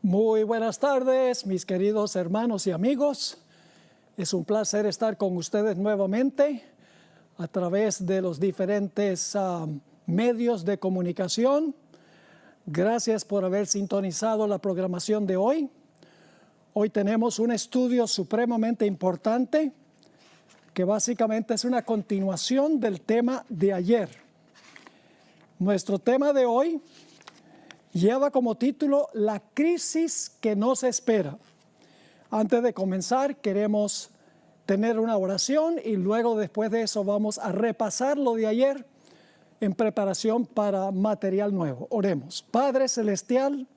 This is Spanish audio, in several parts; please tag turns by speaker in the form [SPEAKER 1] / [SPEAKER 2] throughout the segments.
[SPEAKER 1] Muy buenas tardes, mis queridos hermanos y amigos. Es un placer estar con ustedes nuevamente a través de los diferentes medios de comunicación. Gracias por haber sintonizado la programación de hoy. Hoy tenemos un estudio supremamente importante que básicamente es una continuación del tema de ayer. Nuestro tema de hoy lleva como título La crisis que nos espera. Antes de comenzar, queremos tener una oración y luego después de eso vamos a repasar lo de ayer en preparación para material nuevo. Oremos. Padre Celestial,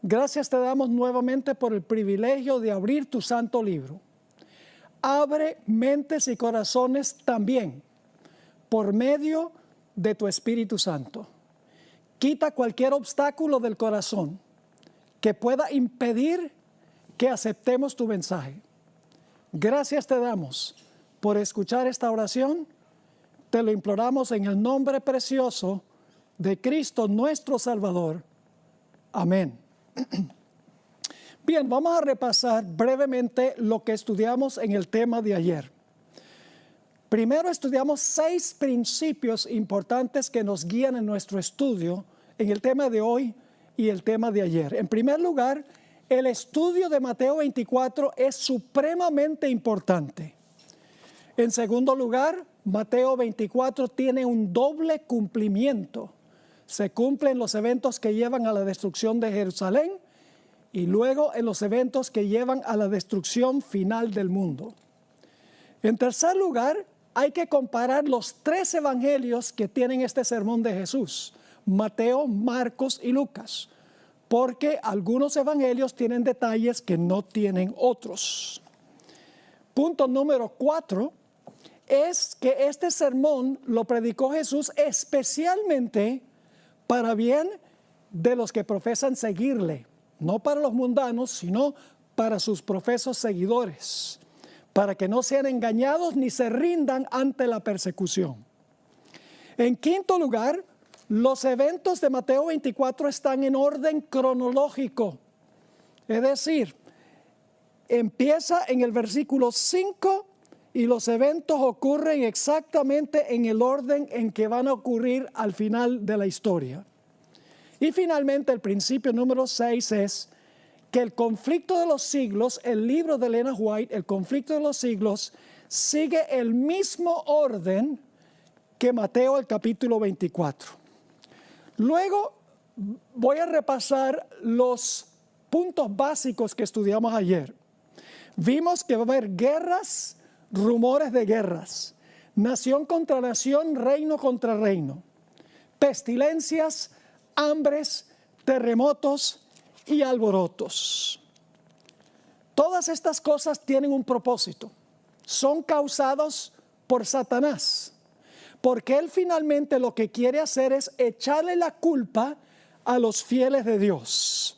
[SPEAKER 1] gracias te damos nuevamente por el privilegio de abrir tu santo libro. Abre mentes y corazones también por medio de tu Espíritu Santo. Quita cualquier obstáculo del corazón que pueda impedir que aceptemos tu mensaje. Gracias te damos por escuchar esta oración. Te lo imploramos en el nombre precioso de Cristo nuestro Salvador. Amén. Bien, vamos a repasar brevemente lo que estudiamos en el tema de ayer. Primero estudiamos 6 principios importantes que nos guían en nuestro estudio en el tema de hoy y el tema de ayer. En primer lugar, el estudio de Mateo 24 es supremamente importante. En segundo lugar, Mateo 24 tiene un doble cumplimiento. Se cumplen los eventos que llevan a la destrucción de Jerusalén y luego en los eventos que llevan a la destrucción final del mundo. En tercer lugar, hay que comparar los 3 evangelios que tienen este sermón de Jesús: Mateo, Marcos y Lucas, porque algunos evangelios tienen detalles que no tienen otros. Punto número 4 es que este sermón lo predicó Jesús especialmente para bien de los que profesan seguirle, no para los mundanos, sino para sus profesos seguidores, para que no sean engañados ni se rindan ante la persecución. En quinto lugar, los eventos de Mateo 24 están en orden cronológico. Es decir, empieza en el versículo 5 y los eventos ocurren exactamente en el orden en que van a ocurrir al final de la historia. Y finalmente el principio número 6 es que el conflicto de los siglos, el libro de Elena White, el conflicto de los siglos, sigue el mismo orden que Mateo el capítulo 24. Luego voy a repasar los puntos básicos que estudiamos ayer. Vimos que va a haber guerras, rumores de guerras, nación contra nación, reino contra reino, pestilencias, hambres, terremotos y alborotos. Todas estas cosas tienen un propósito. Son causados por Satanás, porque él finalmente lo que quiere hacer es echarle la culpa a los fieles de Dios.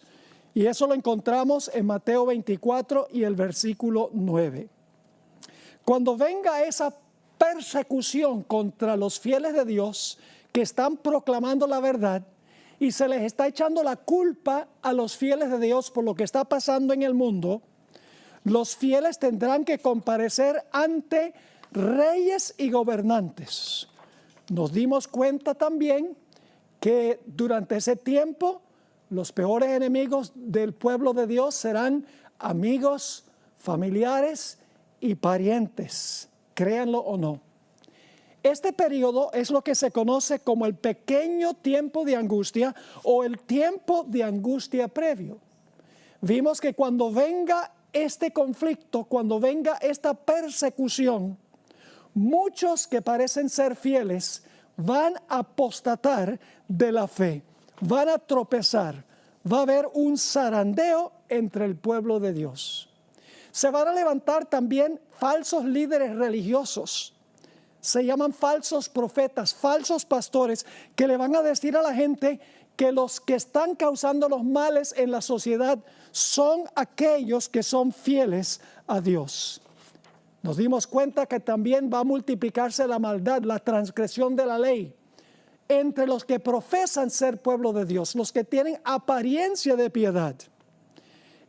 [SPEAKER 1] Y eso lo encontramos en Mateo 24 y el versículo 9. Cuando venga esa persecución contra los fieles de Dios que están proclamando la verdad, y se les está echando la culpa a los fieles de Dios por lo que está pasando en el mundo, los fieles tendrán que comparecer ante reyes y gobernantes. Nos dimos cuenta también que durante ese tiempo los peores enemigos del pueblo de Dios serán amigos, familiares y parientes, créanlo o no. Este periodo es lo que se conoce como el pequeño tiempo de angustia o el tiempo de angustia previo. Vimos que cuando venga este conflicto, cuando venga esta persecución, muchos que parecen ser fieles van a apostatar de la fe, van a tropezar, va a haber un zarandeo entre el pueblo de Dios. Se van a levantar también falsos líderes religiosos. Se llaman falsos profetas, falsos pastores, que le van a decir a la gente que los que están causando los males en la sociedad son aquellos que son fieles a Dios. Nos dimos cuenta que también va a multiplicarse la maldad, la transgresión de la ley entre los que profesan ser pueblo de Dios, los que tienen apariencia de piedad.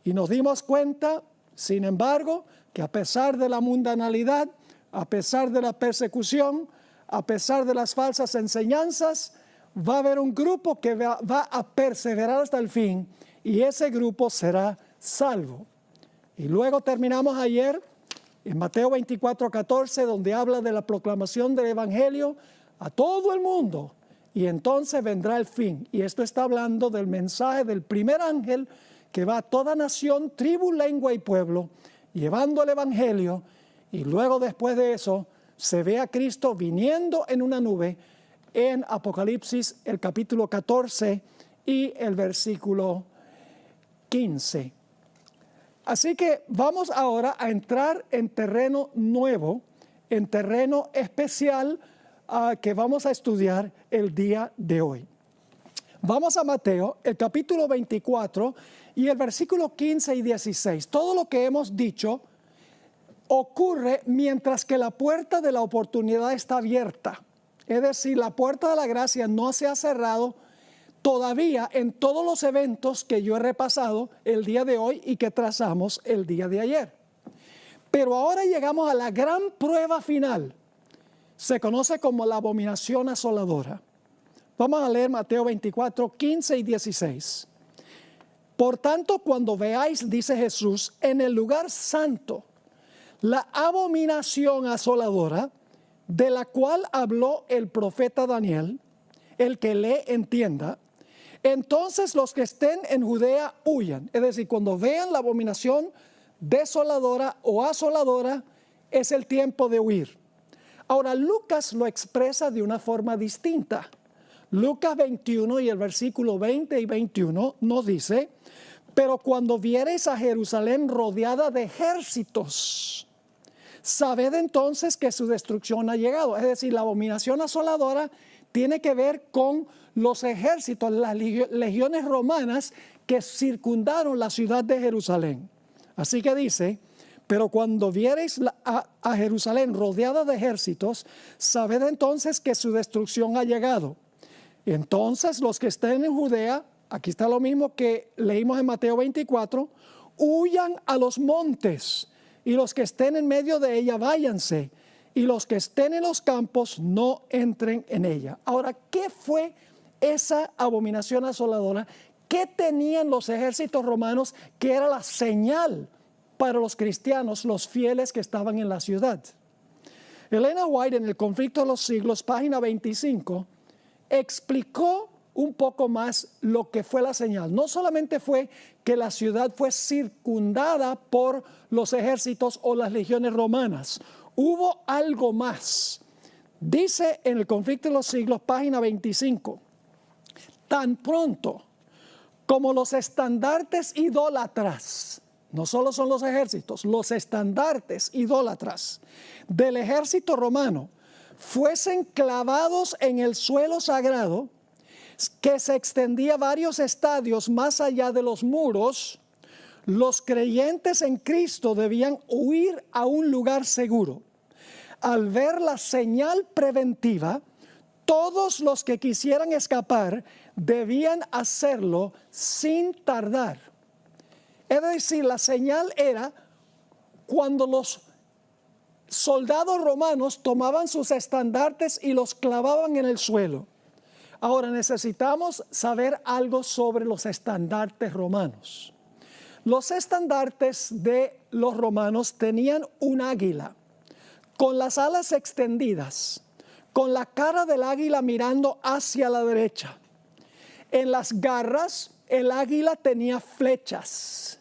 [SPEAKER 1] Y nos dimos cuenta, sin embargo, que a pesar de la mundanalidad, a pesar de la persecución, a pesar de las falsas enseñanzas, va a haber un grupo que va a perseverar hasta el fin, y ese grupo será salvo. Y luego terminamos ayer en Mateo 24:14, donde habla de la proclamación del Evangelio a todo el mundo, y entonces vendrá el fin. Y esto está hablando del mensaje del primer ángel que va a toda nación, tribu, lengua y pueblo, llevando el Evangelio, y luego después de eso se ve a Cristo viniendo en una nube en Apocalipsis, el capítulo 14 y el versículo 15. Así que vamos ahora a entrar en terreno nuevo, en terreno especial que vamos a estudiar el día de hoy. Vamos a Mateo, el capítulo 24 y el versículo 15 y 16. Todo lo que hemos dicho ocurre mientras que la puerta de la oportunidad está abierta. Es decir, la puerta de la gracia no se ha cerrado todavía en todos los eventos que yo he repasado el día de hoy y que trazamos el día de ayer. Pero ahora llegamos a la gran prueba final. Se conoce como la abominación asoladora. Vamos a leer Mateo 24, 15 y 16. Por tanto, cuando veáis, dice Jesús, en el lugar santo, la abominación asoladora, de la cual habló el profeta Daniel, el que lee entienda, entonces los que estén en Judea huyan. Es decir, cuando vean la abominación desoladora o asoladora, es el tiempo de huir. Ahora, Lucas lo expresa de una forma distinta. Lucas 21 y el versículo 20 y 21 nos dice, pero cuando viereis a Jerusalén rodeada de ejércitos, sabed entonces que su destrucción ha llegado. Es decir, la abominación asoladora tiene que ver con los ejércitos, las legiones romanas que circundaron la ciudad de Jerusalén. Así que dice, pero cuando viereis a Jerusalén rodeada de ejércitos, sabed entonces que su destrucción ha llegado. Entonces los que estén en Judea, aquí está lo mismo que leímos en Mateo 24, huyan a los montes, y los que estén en medio de ella váyanse, y los que estén en los campos no entren en ella. Ahora, ¿qué fue esa abominación asoladora? ¿Qué tenían los ejércitos romanos que era la señal para los cristianos, los fieles que estaban en la ciudad? Elena White, en El conflicto de los siglos, página 25, explicó un poco más lo que fue la señal. No solamente fue que la ciudad fue circundada por los ejércitos o las legiones romanas, hubo algo más. Dice en El conflicto de los siglos, página 25, tan pronto como los estandartes idólatras, no solo son los ejércitos, los estandartes idólatras del ejército romano fuesen clavados en el suelo sagrado, que se extendía varios estadios más allá de los muros, los creyentes en Cristo debían huir a un lugar seguro. Al ver la señal preventiva, todos los que quisieran escapar debían hacerlo sin tardar. Es decir, la señal era cuando los soldados romanos tomaban sus estandartes y los clavaban en el suelo. Ahora necesitamos saber algo sobre los estandartes romanos. Los estandartes de los romanos tenían un águila con las alas extendidas, con la cara del águila mirando hacia la derecha. En las garras el águila tenía flechas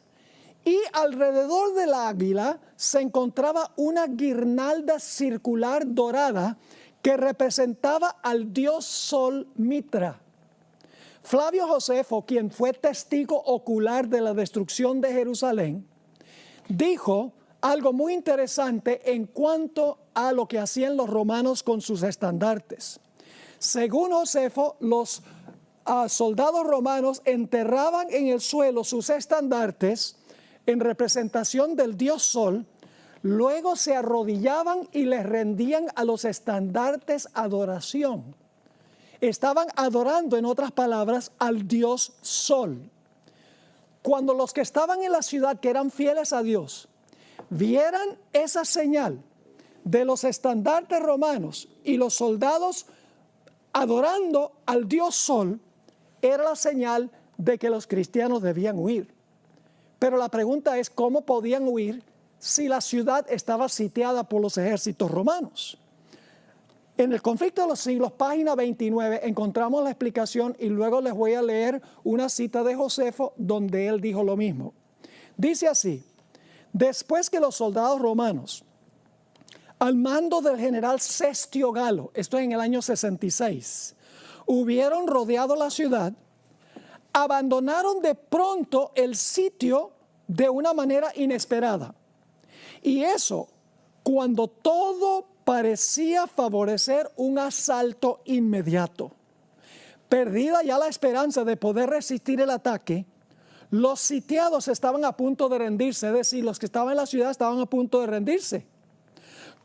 [SPEAKER 1] y alrededor del águila se encontraba una guirnalda circular dorada que representaba al dios Sol Mitra. Flavio Josefo, quien fue testigo ocular de la destrucción de Jerusalén, dijo algo muy interesante en cuanto a lo que hacían los romanos con sus estandartes. Según Josefo, los soldados romanos enterraban en el suelo sus estandartes en representación del dios Sol. Luego se arrodillaban y les rendían a los estandartes adoración. Estaban adorando, en otras palabras, al dios Sol. Cuando los que estaban en la ciudad, que eran fieles a Dios, vieran esa señal de los estandartes romanos y los soldados adorando al dios Sol, era la señal de que los cristianos debían huir. Pero la pregunta es, ¿cómo podían huir si la ciudad estaba sitiada por los ejércitos romanos? En el Conflicto de los Siglos, página 29, encontramos la explicación y luego les voy a leer una cita de Josefo donde él dijo lo mismo. Dice así: después que los soldados romanos, al mando del general Cestio Galo, esto es en el año 66, hubieron rodeado la ciudad, abandonaron de pronto el sitio de una manera inesperada. Y eso cuando todo parecía favorecer un asalto inmediato. Perdida ya la esperanza de poder resistir el ataque, los sitiados estaban a punto de rendirse, es decir, los que estaban en la ciudad estaban a punto de rendirse,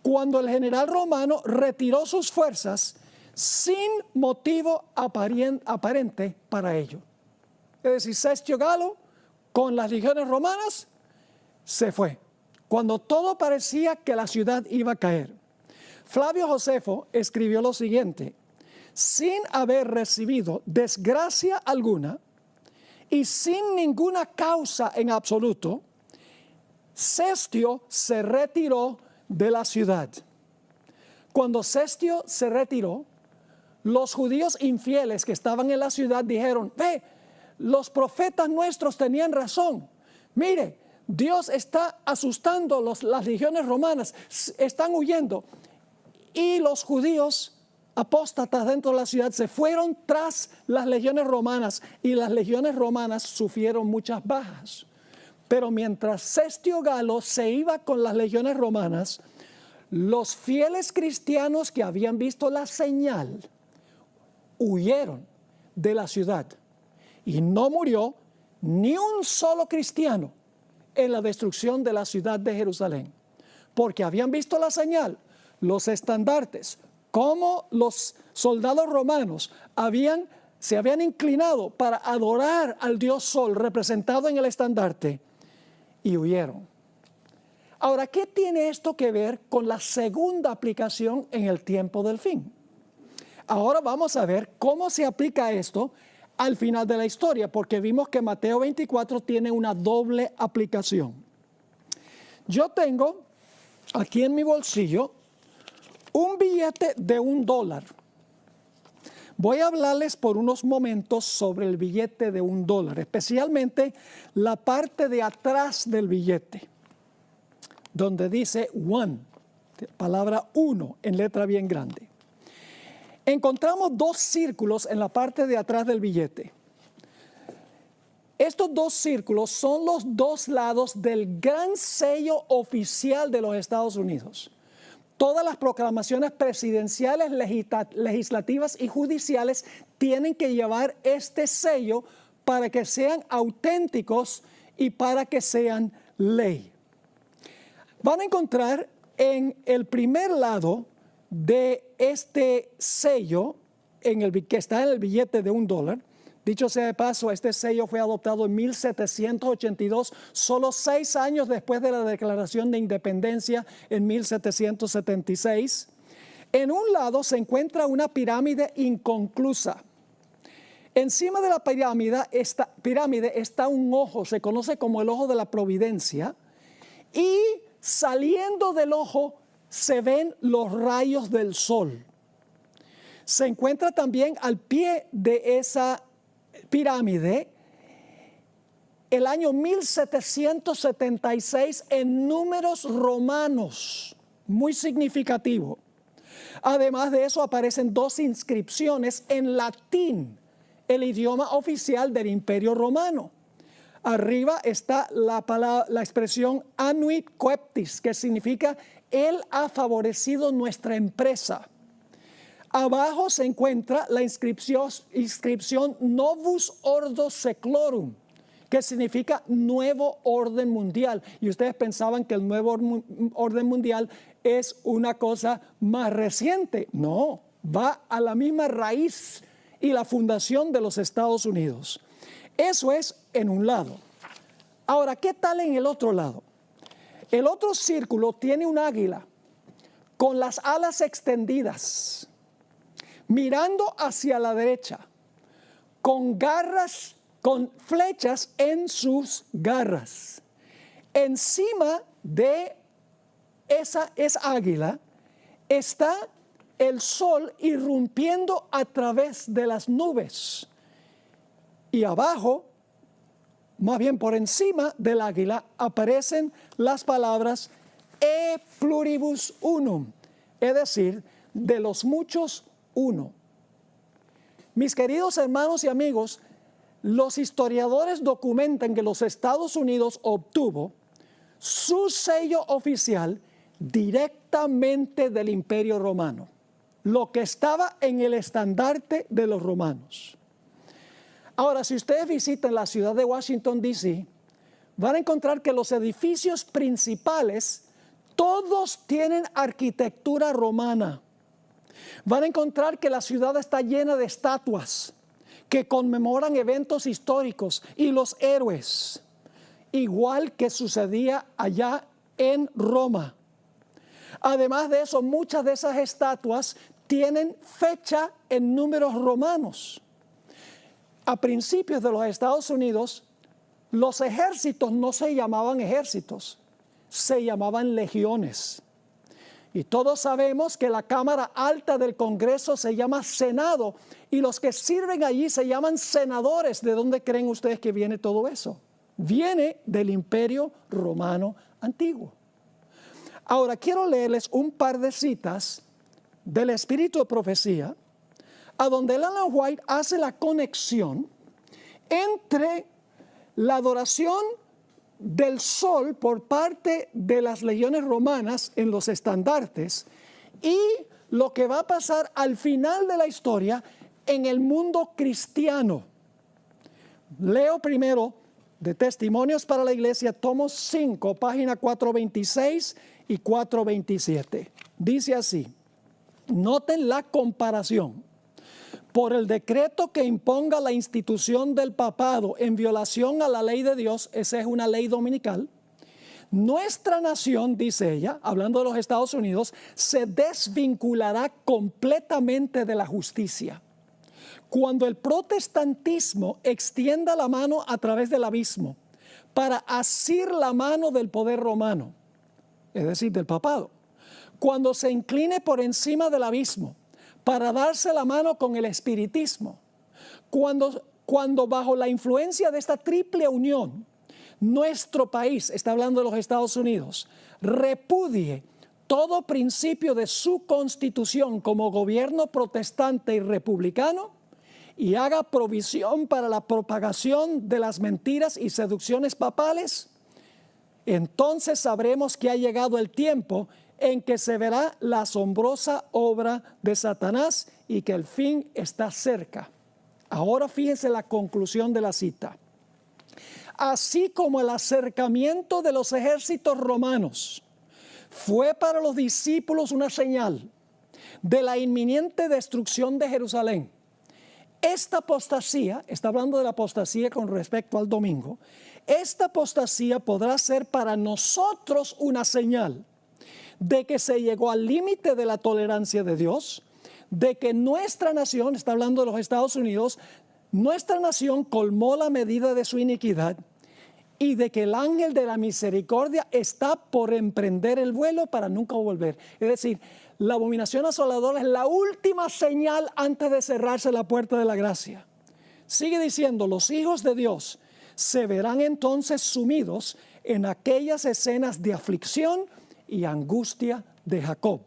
[SPEAKER 1] cuando el general romano retiró sus fuerzas sin motivo aparente para ello. Es decir, Cestio Galo con las legiones romanas se fue, cuando todo parecía que la ciudad iba a caer. Flavio Josefo escribió lo siguiente: sin haber recibido desgracia alguna y sin ninguna causa en absoluto, Cestio se retiró de la ciudad. Cuando Cestio se retiró, los judíos infieles que estaban en la ciudad dijeron: ve, los profetas nuestros tenían razón. Mire, Dios está asustando las legiones romanas, están huyendo. Y los judíos apóstatas dentro de la ciudad se fueron tras las legiones romanas y las legiones romanas sufrieron muchas bajas. Pero mientras Cestio Galo se iba con las legiones romanas, los fieles cristianos que habían visto la señal huyeron de la ciudad y no murió ni un solo cristiano en la destrucción de la ciudad de Jerusalén, porque habían visto la señal. Los estandartes, como los soldados romanos se habían inclinado para adorar al dios Sol representado en el estandarte y huyeron. Ahora, ¿qué tiene esto que ver con la segunda aplicación en el tiempo del fin? Ahora vamos a ver cómo se aplica esto al final de la historia, porque vimos que Mateo 24 tiene una doble aplicación. Yo tengo aquí en mi bolsillo un billete de $1. Voy a hablarles por unos momentos sobre el billete de $1, especialmente la parte de atrás del billete, donde dice one, palabra uno en letra bien grande. Encontramos dos círculos en la parte de atrás del billete. Estos dos círculos son los dos lados del gran sello oficial de los Estados Unidos. Todas las proclamaciones presidenciales, legislativas y judiciales tienen que llevar este sello para que sean auténticos y para que sean ley. Van a encontrar en el primer lado de este sello, que está en el billete de $1, dicho sea de paso, este sello fue adoptado en 1782, solo 6 años después de la Declaración de Independencia en 1776. En un lado se encuentra una pirámide inconclusa. Encima de la pirámide está un ojo, se conoce como el ojo de la providencia, y saliendo del ojo se ven los rayos del sol. Se encuentra también al pie de esa pirámide el año 1776 en números romanos, muy significativo. Además de eso aparecen 2 inscripciones en latín, el idioma oficial del Imperio Romano. Arriba está la expresión annuit coeptis, que significa Él ha favorecido nuestra empresa. Abajo se encuentra la inscripción Novus Ordo Seclorum, que significa nuevo orden mundial. Y ustedes pensaban que el nuevo orden mundial es una cosa más reciente. No, va a la misma raíz y la fundación de los Estados Unidos. Eso es en un lado. Ahora, ¿qué tal en el otro lado? El otro círculo tiene un águila con las alas extendidas, mirando hacia la derecha, con garras, con flechas en sus garras. Encima de esa águila está el sol irrumpiendo a través de las nubes. Y abajo, más bien por encima del águila, aparecen las palabras e pluribus unum, es decir, de los muchos uno. Mis queridos hermanos y amigos, los historiadores documentan que los Estados Unidos obtuvo su sello oficial directamente del Imperio Romano, lo que estaba en el estandarte de los romanos. Ahora, si ustedes visitan la ciudad de Washington, D.C., van a encontrar que los edificios principales todos tienen arquitectura romana. Van a encontrar que la ciudad está llena de estatuas que conmemoran eventos históricos y los héroes, igual que sucedía allá en Roma. Además de eso, muchas de esas estatuas tienen fecha en números romanos. A principios de los Estados Unidos, los ejércitos no se llamaban ejércitos, se llamaban legiones. Y todos sabemos que la Cámara Alta del Congreso se llama Senado, y los que sirven allí se llaman senadores. ¿De dónde creen ustedes que viene todo eso? Viene del Imperio Romano Antiguo. Ahora, quiero leerles un par de citas del Espíritu de Profecía, a donde Ellen White hace la conexión entre la adoración del sol por parte de las legiones romanas en los estandartes y lo que va a pasar al final de la historia en el mundo cristiano. Leo primero de Testimonios para la Iglesia, tomo 5, página 426 y 427. Dice así: noten la comparación. Por el decreto que imponga la institución del papado en violación a la ley de Dios, esa es una ley dominical, nuestra nación, dice ella, hablando de los Estados Unidos, se desvinculará completamente de la justicia. Cuando el protestantismo extienda la mano a través del abismo para asir la mano del poder romano, es decir, del papado, cuando se incline por encima del abismo para darse la mano con el espiritismo, cuando bajo la influencia de esta triple unión, nuestro país, está hablando de los Estados Unidos, repudie todo principio de su constitución como gobierno protestante y republicano y haga provisión para la propagación de las mentiras y seducciones papales, entonces sabremos que ha llegado el tiempo en que se verá la asombrosa obra de Satanás y que el fin está cerca. Ahora fíjense la conclusión de la cita. Así como el acercamiento de los ejércitos romanos fue para los discípulos una señal de la inminente destrucción de Jerusalén, esta apostasía, está hablando de la apostasía con respecto al domingo, esta apostasía podrá ser para nosotros una señal de que se llegó al límite de la tolerancia de Dios, de que nuestra nación, está hablando de los Estados Unidos, nuestra nación colmó la medida de su iniquidad y de que el ángel de la misericordia está por emprender el vuelo para nunca volver. Es decir, la abominación asoladora es la última señal antes de cerrarse la puerta de la gracia. Sigue diciendo, los hijos de Dios se verán entonces sumidos en aquellas escenas de aflicción y angustia de Jacob.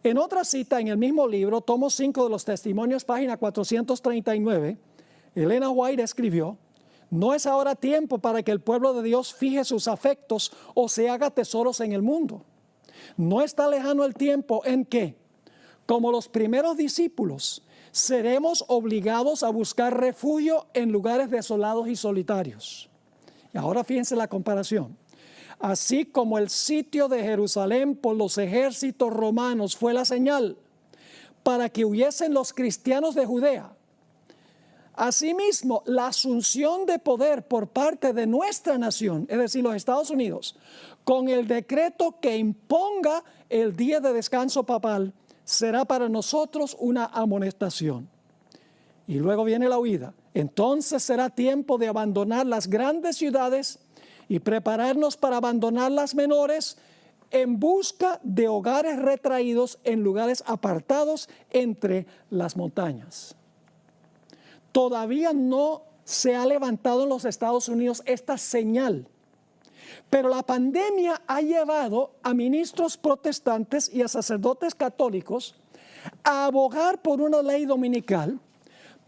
[SPEAKER 1] En otra cita en el mismo libro, tomo 5 de los Testimonios, página 439, Ellen White escribió: no es ahora tiempo para que el pueblo de Dios fije sus afectos o se haga tesoros en el mundo. No está lejano el tiempo en que, como los primeros discípulos, seremos obligados a buscar refugio en lugares desolados y solitarios. Y ahora fíjense la comparación. Así como el sitio de Jerusalén por los ejércitos romanos fue la señal para que huyesen los cristianos de Judea, Asimismo, la asunción de poder por parte de nuestra nación, es decir, los Estados Unidos, con el decreto que imponga el día de descanso papal, será para nosotros una amonestación. Y luego viene la huida. Entonces será tiempo de abandonar las grandes ciudades y prepararnos para abandonar las menores en busca de hogares retraídos en lugares apartados entre las montañas. Todavía no se ha levantado en los Estados Unidos esta señal, pero la pandemia ha llevado a ministros protestantes y a sacerdotes católicos a abogar por una ley dominical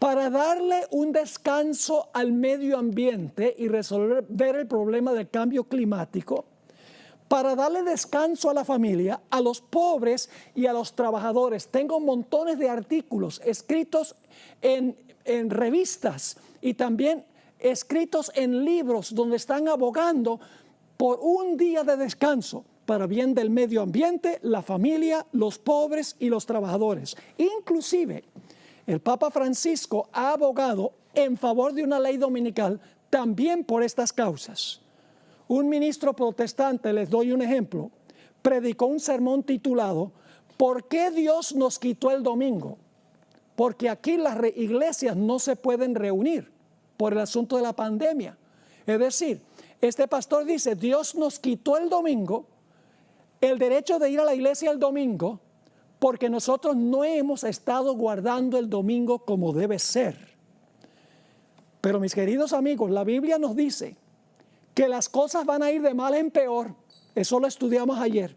[SPEAKER 1] para darle un descanso al medio ambiente y resolver el problema del cambio climático, para darle descanso a la familia, a los pobres y a los trabajadores. Tengo montones de artículos escritos en revistas y también escritos en libros donde están abogando por un día de descanso para bien del medio ambiente, la familia, los pobres y los trabajadores. Inclusive, el Papa Francisco ha abogado en favor de una ley dominical también por estas causas. Un ministro protestante, les doy un ejemplo, predicó un sermón titulado ¿Por qué Dios nos quitó el domingo? Porque aquí las iglesias no se pueden reunir por el asunto de la pandemia. Es decir, este pastor dice, Dios nos quitó el domingo, el derecho de ir a la iglesia el domingo, porque nosotros no hemos estado guardando el domingo como debe ser. Pero mis queridos amigos, la Biblia nos dice que las cosas van a ir de mal en peor. Eso lo estudiamos ayer.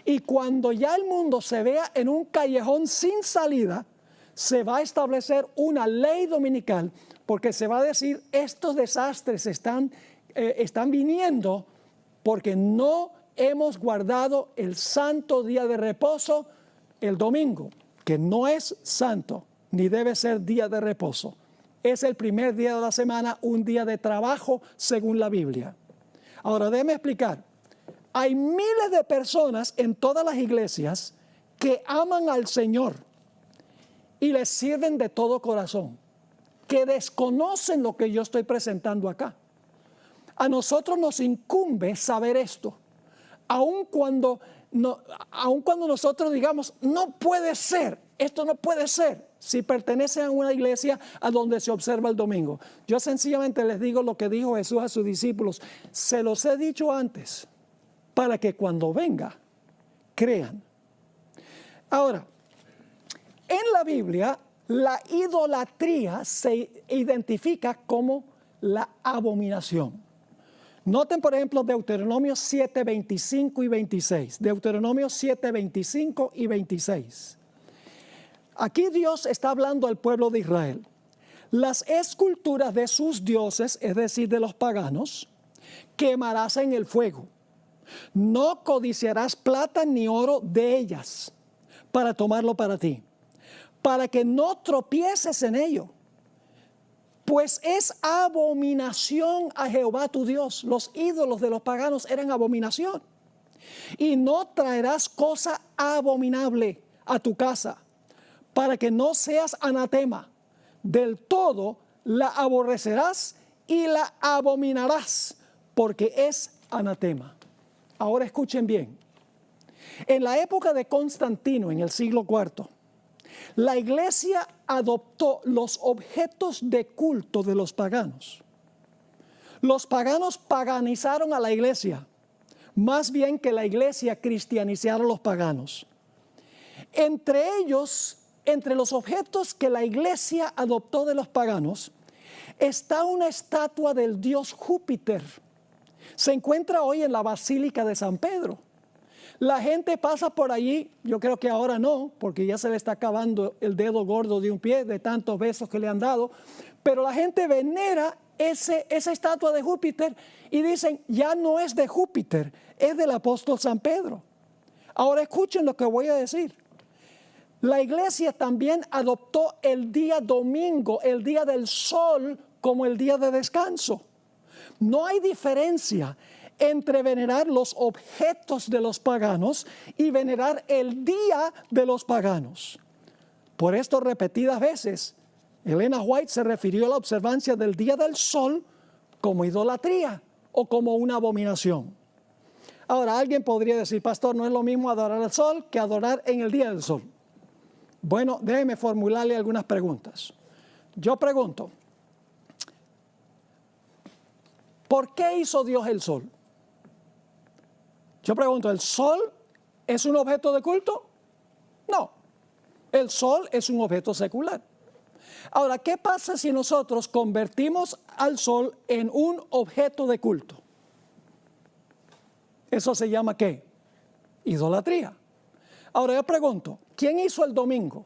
[SPEAKER 1] Y cuando ya el mundo se vea en un callejón sin salida, se va a establecer una ley dominical, porque se va a decir, estos desastres están viniendo porque no hemos guardado el santo día de reposo, el domingo, que no es santo, ni debe ser día de reposo. Es el primer día de la semana, un día de trabajo según la Biblia. Ahora, déjeme explicar. Hay miles de personas en todas las iglesias que aman al Señor y les sirven de todo corazón, que desconocen lo que yo estoy presentando acá. A nosotros nos incumbe saber esto, aun cuando nosotros digamos, no puede ser, esto no puede ser, si pertenecen a una iglesia a donde se observa el domingo. Yo sencillamente les digo lo que dijo Jesús a sus discípulos, se los he dicho antes, para que cuando venga, crean. Ahora, en la Biblia, la idolatría se identifica como la abominación. Noten, por ejemplo, Deuteronomio 7, 25 y 26. Deuteronomio 7, 25 y 26. Aquí Dios está hablando al pueblo de Israel. Las esculturas de sus dioses, es decir, de los paganos, quemarás en el fuego. No codiciarás plata ni oro de ellas para tomarlo para ti, para que no tropieces en ello. Pues es abominación a Jehová tu Dios. Los ídolos de los paganos eran abominación. Y no traerás cosa abominable a tu casa, para que no seas anatema. Del todo la aborrecerás y la abominarás, porque es anatema. Ahora escuchen bien. En la época de Constantino, en el siglo IV, la iglesia adoptó los objetos de culto de los paganos. Los paganos paganizaron a la iglesia, más bien que la iglesia cristianizara a los paganos. Entre ellos, entre los objetos que la iglesia adoptó de los paganos, está una estatua del dios Júpiter. Se encuentra hoy en la Basílica de San Pedro. La gente pasa por allí, yo creo que ahora no, porque ya se le está acabando el dedo gordo de un pie de tantos besos que le han dado, pero la gente venera esa estatua de Júpiter y dicen, ya no es de Júpiter, es del apóstol San Pedro. Ahora escuchen lo que voy a decir. La iglesia también adoptó el día domingo, el día del sol, como el día de descanso. No hay diferencia entre venerar los objetos de los paganos y venerar el día de los paganos. Por esto repetidas veces Elena White se refirió a la observancia del día del sol como idolatría o como una abominación. Ahora, alguien podría decir, pastor, no es lo mismo adorar al sol que adorar en el día del sol. Bueno, déjeme formularle algunas preguntas. Yo pregunto, ¿por qué hizo Dios el sol? Yo pregunto, ¿el sol es un objeto de culto? No, el sol es un objeto secular. Ahora, ¿qué pasa si nosotros convertimos al sol en un objeto de culto? ¿Eso se llama qué? Idolatría. Ahora yo pregunto, ¿quién hizo el domingo?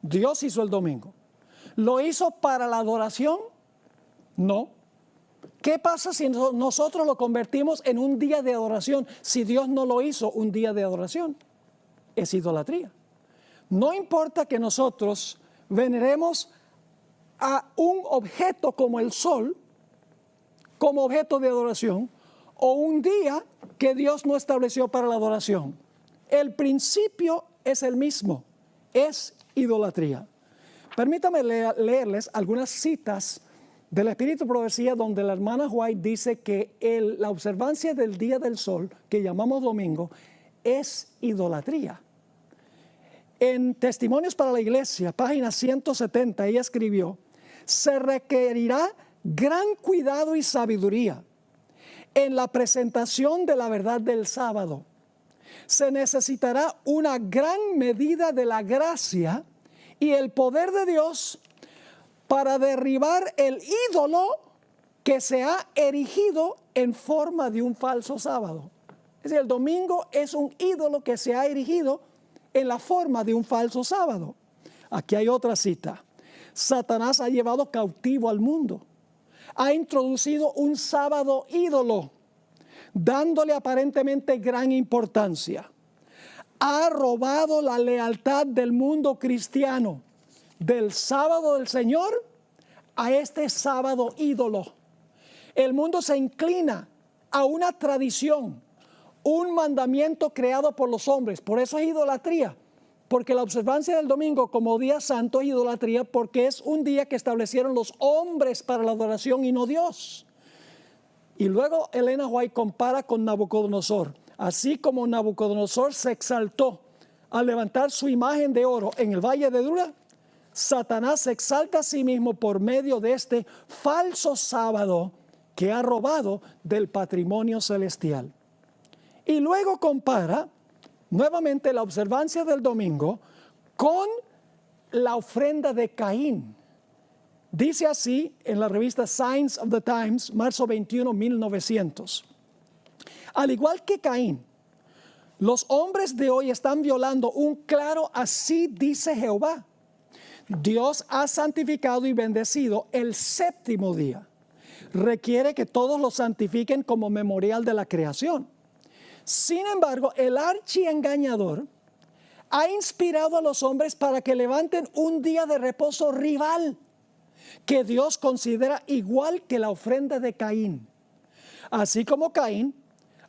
[SPEAKER 1] Dios hizo el domingo. ¿Lo hizo para la adoración? No. ¿Qué pasa si nosotros lo convertimos en un día de adoración si Dios no lo hizo un día de adoración? Es idolatría. No importa que nosotros veneremos a un objeto como el sol, como objeto de adoración, o un día que Dios no estableció para la adoración. El principio es el mismo, es idolatría. Permítame leerles algunas citas del Espíritu Profecía donde la hermana White dice que la observancia del día del sol, que llamamos domingo, es idolatría. En Testimonios para la Iglesia, página 170, ella escribió, se requerirá gran cuidado y sabiduría en la presentación de la verdad del sábado. Se necesitará una gran medida de la gracia y el poder de Dios para derribar el ídolo que se ha erigido en forma de un falso sábado. Es decir, el domingo es un ídolo que se ha erigido en la forma de un falso sábado. Aquí hay otra cita. Satanás ha llevado cautivo al mundo. Ha introducido un sábado ídolo, dándole aparentemente gran importancia. Ha robado la lealtad del mundo cristiano del sábado del Señor a este sábado ídolo. El mundo se inclina a una tradición, un mandamiento creado por los hombres. Por eso es idolatría, porque la observancia del domingo como día santo es idolatría porque es un día que establecieron los hombres para la adoración y no Dios. Y luego Elena White compara con Nabucodonosor. Así como Nabucodonosor se exaltó al levantar su imagen de oro en el valle de Dura, Satanás se exalta a sí mismo por medio de este falso sábado que ha robado del patrimonio celestial. Y luego compara nuevamente la observancia del domingo con la ofrenda de Caín. Dice así en la revista Signs of the Times, marzo 21, 1900. Al igual que Caín, los hombres de hoy están violando un claro así dice Jehová. Dios ha santificado y bendecido el séptimo día. Requiere que todos lo santifiquen como memorial de la creación. Sin embargo, el archiengañador ha inspirado a los hombres para que levanten un día de reposo rival que Dios considera igual que la ofrenda de Caín. Así como Caín,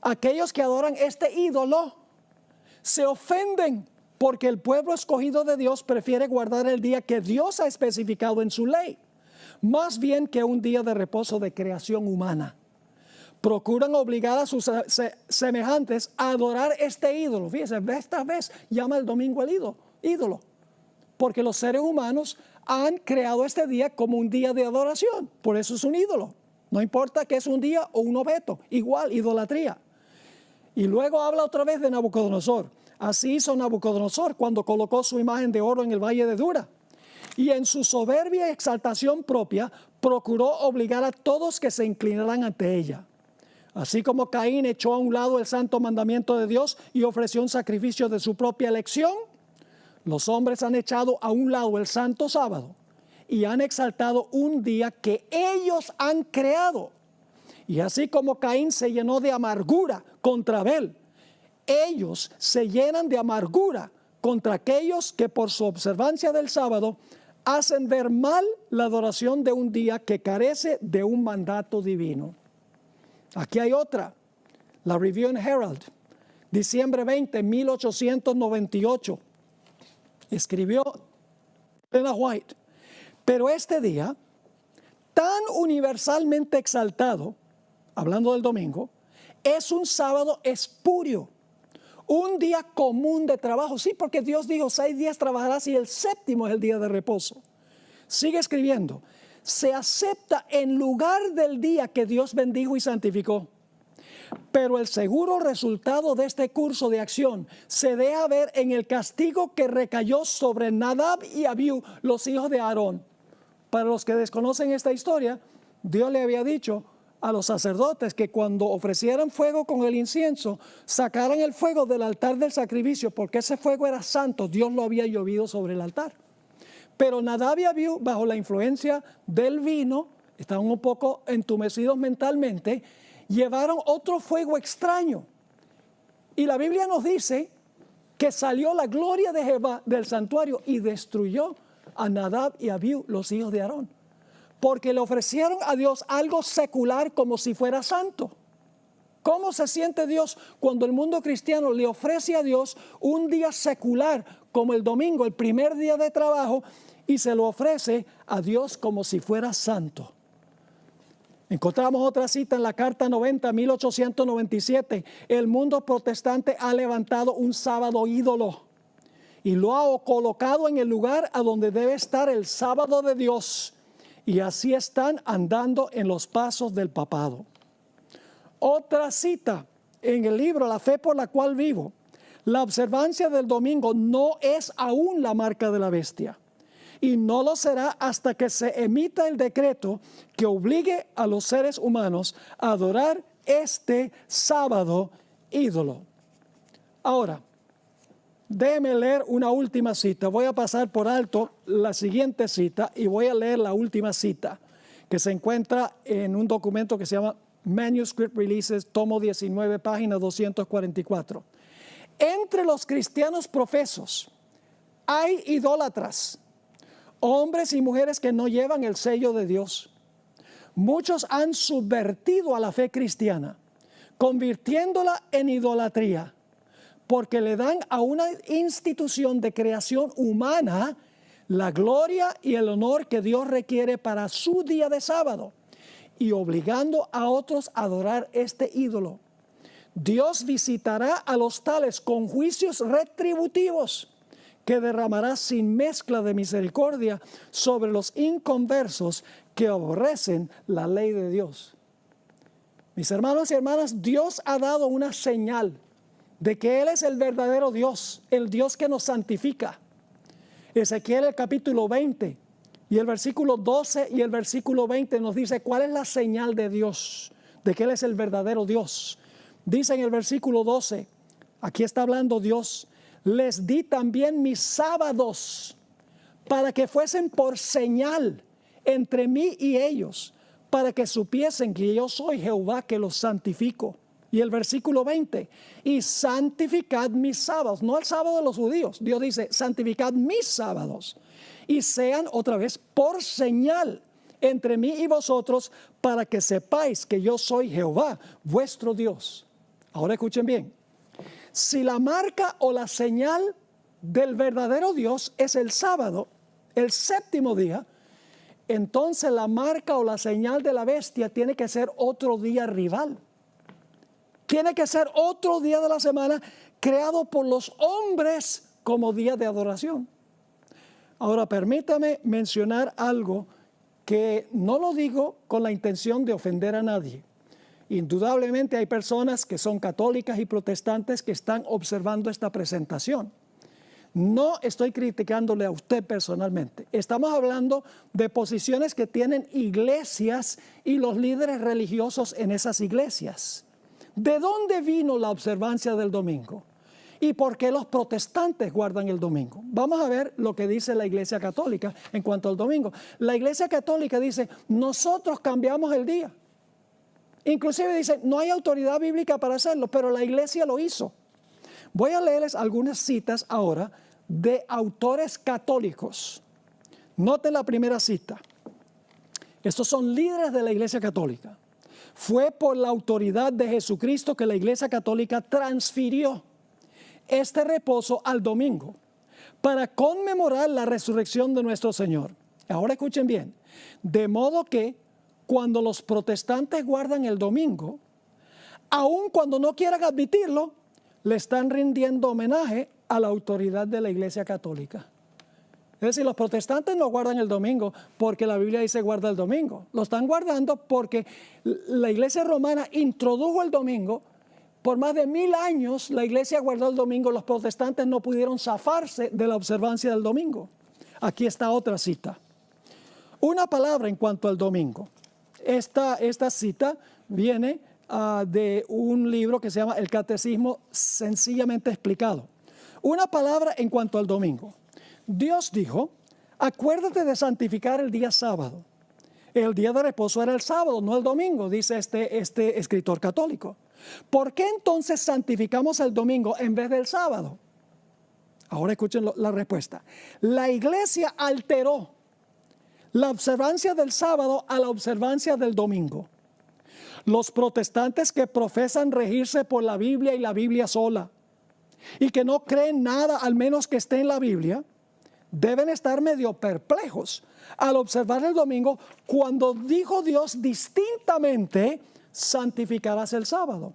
[SPEAKER 1] aquellos que adoran este ídolo se ofenden porque el pueblo escogido de Dios prefiere guardar el día que Dios ha especificado en su ley, más bien que un día de reposo de creación humana. Procuran obligar a sus semejantes a adorar este ídolo. Fíjense, esta vez llama el domingo el ídolo, porque los seres humanos han creado este día como un día de adoración. Por eso es un ídolo. No importa que es un día o un objeto, igual, idolatría. Y luego habla otra vez de Nabucodonosor. Así hizo Nabucodonosor cuando colocó su imagen de oro en el valle de Dura. Y en su soberbia y exaltación propia, procuró obligar a todos que se inclinaran ante ella. Así como Caín echó a un lado el santo mandamiento de Dios y ofreció un sacrificio de su propia elección, los hombres han echado a un lado el santo sábado y han exaltado un día que ellos han creado. Y así como Caín se llenó de amargura contra Abel, ellos se llenan de amargura contra aquellos que por su observancia del sábado hacen ver mal la adoración de un día que carece de un mandato divino. Aquí hay otra, la Review and Herald, diciembre 20, 1898. Escribió Elena White: Pero este día, tan universalmente exaltado, hablando del domingo, es un sábado espurio, un día común de trabajo. Sí, porque Dios dijo 6 días trabajarás y el séptimo es el día de reposo. Sigue escribiendo, se acepta en lugar del día que Dios bendijo y santificó. Pero el seguro resultado de este curso de acción se deja ver en el castigo que recayó sobre Nadab y Abiú, los hijos de Aarón. Para los que desconocen esta historia, Dios le había dicho a los sacerdotes que cuando ofrecieran fuego con el incienso, sacaran el fuego del altar del sacrificio, porque ese fuego era santo, Dios lo había llovido sobre el altar. Pero Nadab y Abiú, bajo la influencia del vino, estaban un poco entumecidos mentalmente, llevaron otro fuego extraño. Y la Biblia nos dice que salió la gloria de Jehová del santuario y destruyó a Nadab y Abiú, los hijos de Aarón, porque le ofrecieron a Dios algo secular como si fuera santo. ¿Cómo se siente Dios cuando el mundo cristiano le ofrece a Dios un día secular como el domingo, el primer día de trabajo, y se lo ofrece a Dios como si fuera santo? Encontramos otra cita en la Carta 90, 1897. El mundo protestante ha levantado un sábado ídolo y lo ha colocado en el lugar a donde debe estar el sábado de Dios. Y así están andando en los pasos del papado. Otra cita en el libro La fe por la cual vivo. La observancia del domingo no es aún la marca de la bestia. Y no lo será hasta que se emita el decreto que obligue a los seres humanos a adorar este sábado ídolo. Ahora, déjeme leer una última cita. Voy a pasar por alto la siguiente cita y voy a leer la última cita que se encuentra en un documento que se llama Manuscript Releases, tomo 19, página 244. Entre los cristianos profesos hay idólatras, hombres y mujeres que no llevan el sello de Dios. Muchos han subvertido a la fe cristiana, convirtiéndola en idolatría, porque le dan a una institución de creación humana la gloria y el honor que Dios requiere para su día de sábado, y obligando a otros a adorar este ídolo. Dios visitará a los tales con juicios retributivos que derramará sin mezcla de misericordia sobre los inconversos que aborrecen la ley de Dios. Mis hermanos y hermanas, Dios ha dado una señal de que Él es el verdadero Dios, el Dios que nos santifica. Ezequiel el capítulo 20 y el versículo 12 y el versículo 20 nos dice cuál es la señal de Dios, de que Él es el verdadero Dios. Dice en el versículo 12, aquí está hablando Dios: les di también mis sábados para que fuesen por señal entre mí y ellos, para que supiesen que yo soy Jehová que los santifico. Y el versículo 20, y santificad mis sábados, no el sábado de los judíos. Dios dice, santificad mis sábados, y sean otra vez por señal entre mí y vosotros, para que sepáis que yo soy Jehová, vuestro Dios. Ahora escuchen bien. Si la marca o la señal del verdadero Dios es el sábado, el séptimo día, entonces la marca o la señal de la bestia tiene que ser otro día rival. Tiene que ser otro día de la semana creado por los hombres como día de adoración. Ahora permítame mencionar algo que no lo digo con la intención de ofender a nadie. Indudablemente hay personas que son católicas y protestantes que están observando esta presentación. No estoy criticándole a usted personalmente. Estamos hablando de posiciones que tienen iglesias y los líderes religiosos en esas iglesias. ¿De dónde vino la observancia del domingo? ¿Y por qué los protestantes guardan el domingo? Vamos a ver lo que dice la Iglesia Católica en cuanto al domingo. La Iglesia Católica dice, nosotros cambiamos el día. Inclusive dice, no hay autoridad bíblica para hacerlo, pero la Iglesia lo hizo. Voy a leerles algunas citas ahora de autores católicos. Noten la primera cita. Estos son líderes de la Iglesia Católica. Fue por la autoridad de Jesucristo que la Iglesia Católica transfirió este reposo al domingo para conmemorar la resurrección de nuestro Señor. Ahora escuchen bien. De modo que cuando los protestantes guardan el domingo, aun cuando no quieran admitirlo, le están rindiendo homenaje a la autoridad de la Iglesia Católica. Es decir, los protestantes no guardan el domingo porque la Biblia dice guarda el domingo. Lo están guardando porque la Iglesia romana introdujo el domingo. Por más de 1000 años la Iglesia guardó el domingo. Los protestantes no pudieron zafarse de la observancia del domingo. Aquí está otra cita. Una palabra en cuanto al domingo. Esta cita viene de un libro que se llama El Catecismo Sencillamente Explicado. Una palabra en cuanto al domingo. Dios dijo, acuérdate de santificar el día sábado. El día de reposo era el sábado, no el domingo, dice este escritor católico. ¿Por qué entonces santificamos el domingo en vez del sábado? Ahora escuchen la respuesta. La Iglesia alteró la observancia del sábado a la observancia del domingo. Los protestantes que profesan regirse por la Biblia y la Biblia sola, y que no creen nada al menos que esté en la Biblia, deben estar medio perplejos al observar el domingo cuando dijo Dios distintamente, santificarás el sábado.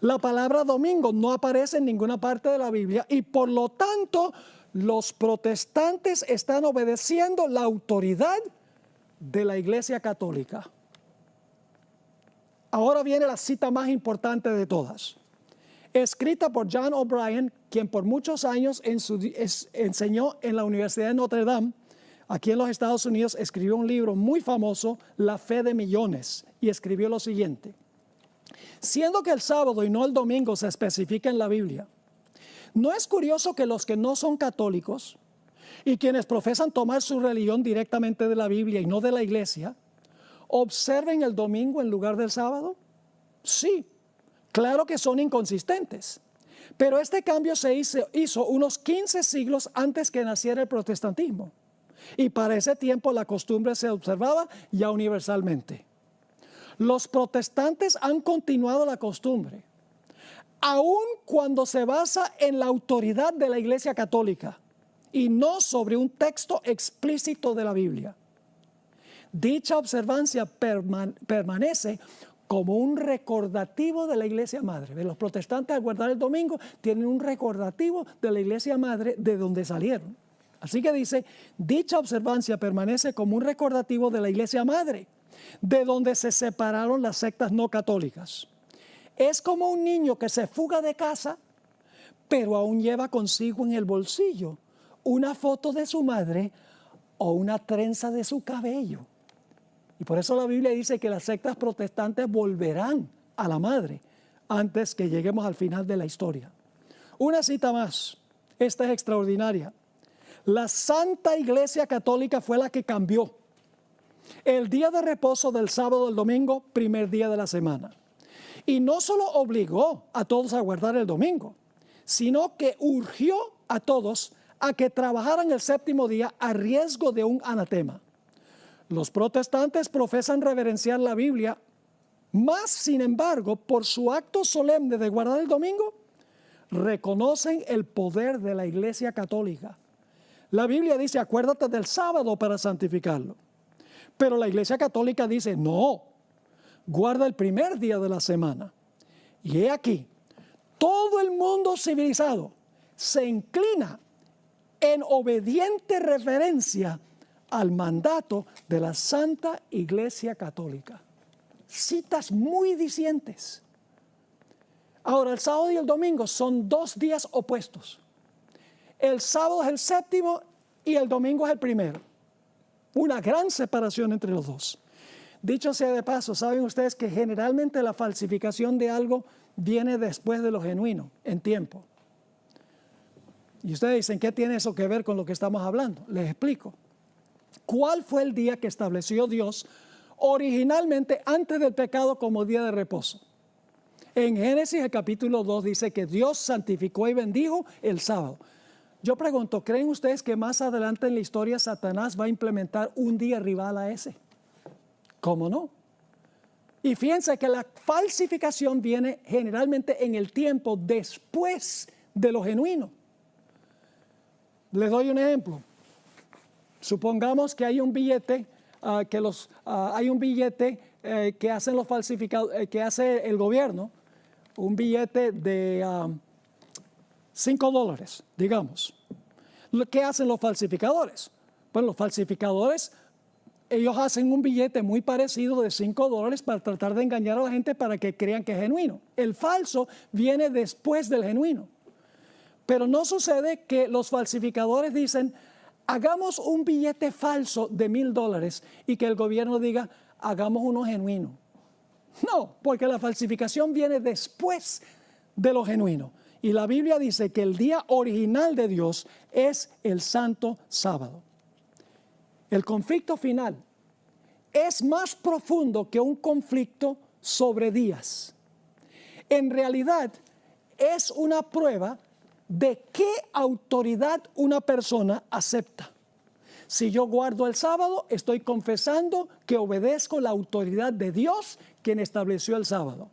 [SPEAKER 1] La palabra domingo no aparece en ninguna parte de la Biblia y por lo tanto los protestantes están obedeciendo la autoridad de la Iglesia Católica. Ahora viene la cita más importante de todas. Escrita por John O'Brien, quien por muchos años enseñó en la Universidad de Notre Dame, aquí en los Estados Unidos, escribió un libro muy famoso, La Fe de Millones, y escribió lo siguiente. Siendo que el sábado y no el domingo se especifica en la Biblia, ¿no es curioso que los que no son católicos y quienes profesan tomar su religión directamente de la Biblia y no de la iglesia, observen el domingo en lugar del sábado? Sí. Claro que son inconsistentes, pero este cambio se hizo unos 15 siglos antes que naciera el protestantismo. Y para ese tiempo la costumbre se observaba ya universalmente. Los protestantes han continuado la costumbre, aun cuando se basa en la autoridad de la Iglesia Católica y no sobre un texto explícito de la Biblia. Dicha observancia permanece como un recordativo de la Iglesia Madre. Los protestantes al guardar el domingo tienen un recordativo de la Iglesia Madre de donde salieron. Así que dice, dicha observancia permanece como un recordativo de la Iglesia Madre, de donde se separaron las sectas no católicas. Es como un niño que se fuga de casa, pero aún lleva consigo en el bolsillo una foto de su madre o una trenza de su cabello. Y por eso la Biblia dice que las sectas protestantes volverán a la madre antes que lleguemos al final de la historia. Una cita más, esta es extraordinaria. La Santa Iglesia Católica fue la que cambió el día de reposo del sábado al domingo, primer día de la semana. Y no solo obligó a todos a guardar el domingo, sino que urgió a todos a que trabajaran el séptimo día a riesgo de un anatema. Los protestantes profesan reverenciar la Biblia, más sin embargo, por su acto solemne de guardar el domingo, reconocen el poder de la Iglesia Católica. La Biblia dice, acuérdate del sábado para santificarlo. Pero la Iglesia Católica dice, no, guarda el primer día de la semana. Y he aquí, todo el mundo civilizado se inclina en obediente reverencia al mandato de la Santa Iglesia Católica. Citas muy dicientes. Ahora, el sábado y el domingo son dos días opuestos. El sábado es el séptimo y el domingo es el primero. Una gran separación entre los dos. Dicho sea de paso, saben ustedes que generalmente la falsificación de algo viene después de lo genuino, en tiempo. Y ustedes dicen, ¿qué tiene eso que ver con lo que estamos hablando? Les explico. ¿Cuál fue el día que estableció Dios originalmente antes del pecado como día de reposo? En Génesis el capítulo 2 dice que Dios santificó y bendijo el sábado. Yo pregunto, ¿creen ustedes que más adelante en la historia Satanás va a implementar un día rival a ese? ¿Cómo no? Y fíjense que la falsificación viene generalmente en el tiempo después de lo genuino. Les doy un ejemplo. Supongamos que hay un billete, que hacen los falsificados, que hace el gobierno, un billete de $5, digamos. ¿Qué hacen los falsificadores? Pues los falsificadores, ellos hacen un billete muy parecido de $5 para tratar de engañar a la gente para que crean que es genuino. El falso viene después del genuino. Pero no sucede que los falsificadores dicen, hagamos un billete falso de $1,000 y que el gobierno diga, hagamos uno genuino. No, porque la falsificación viene después de lo genuino. Y la Biblia dice que el día original de Dios es el santo sábado. El conflicto final es más profundo que un conflicto sobre días. En realidad, es una prueba de qué autoridad una persona acepta. Si yo guardo el sábado, estoy confesando que obedezco la autoridad de Dios, quien estableció el sábado.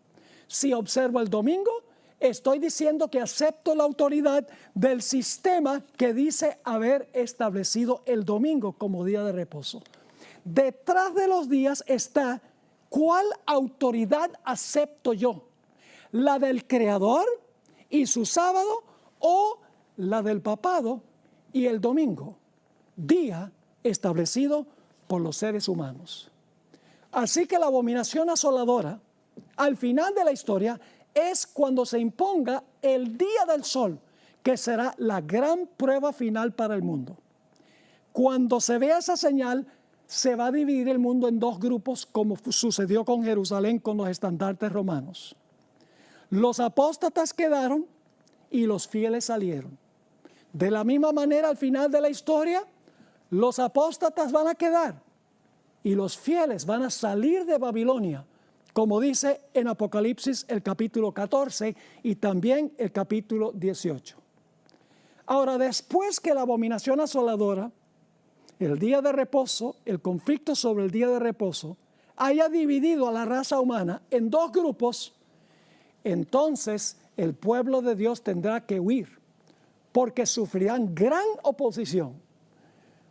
[SPEAKER 1] Si observo el domingo, estoy diciendo que acepto la autoridad del sistema que dice haber establecido el domingo como día de reposo. Detrás de los días está cuál autoridad acepto yo, la del Creador y su sábado o la del papado y el domingo, día establecido por los seres humanos. Así que la abominación asoladora, al final de la historia, es cuando se imponga el día del sol, que será la gran prueba final para el mundo. Cuando se vea esa señal, se va a dividir el mundo en dos grupos, como sucedió con Jerusalén con los estandartes romanos. Los apóstatas quedaron y los fieles salieron. De la misma manera, al final de la historia, los apóstatas van a quedar y los fieles van a salir de Babilonia, como dice en Apocalipsis el capítulo 14 y también el capítulo 18. Ahora, después que la abominación asoladora, el día de reposo, el conflicto sobre el día de reposo, haya dividido a la raza humana en dos grupos, entonces el pueblo de Dios tendrá que huir, porque sufrirán gran oposición.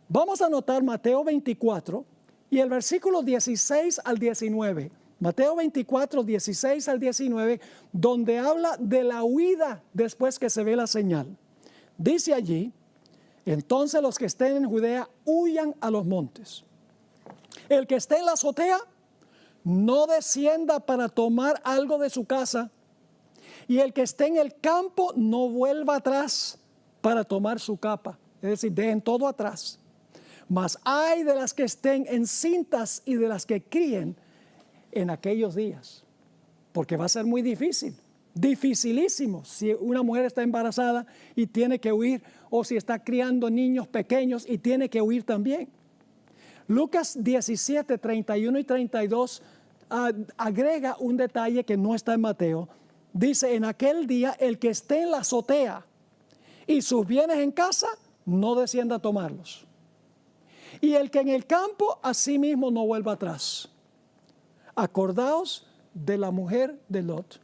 [SPEAKER 1] Vamos a notar Mateo 24 y el versículo 16 al 19. Mateo 24, 16 al 19, donde habla de la huida después que se ve la señal. Dice allí, entonces los que estén en Judea huyan a los montes. El que esté en la azotea, no descienda para tomar algo de su casa. Y el que esté en el campo, no vuelva atrás para tomar su capa. Es decir, dejen todo atrás. Mas ay de las que estén encintas y de las que críen en aquellos días. Porque va a ser muy difícil. Dificilísimo si una mujer está embarazada y tiene que huir, o si está criando niños pequeños y tiene que huir también. Lucas 17, 31 y 32 agrega un detalle que no está en Mateo. Dice, en aquel día el que esté en la azotea y sus bienes en casa, no descienda a tomarlos. Y el que en el campo, asimismo no vuelva atrás. Acordaos de la mujer de Lot.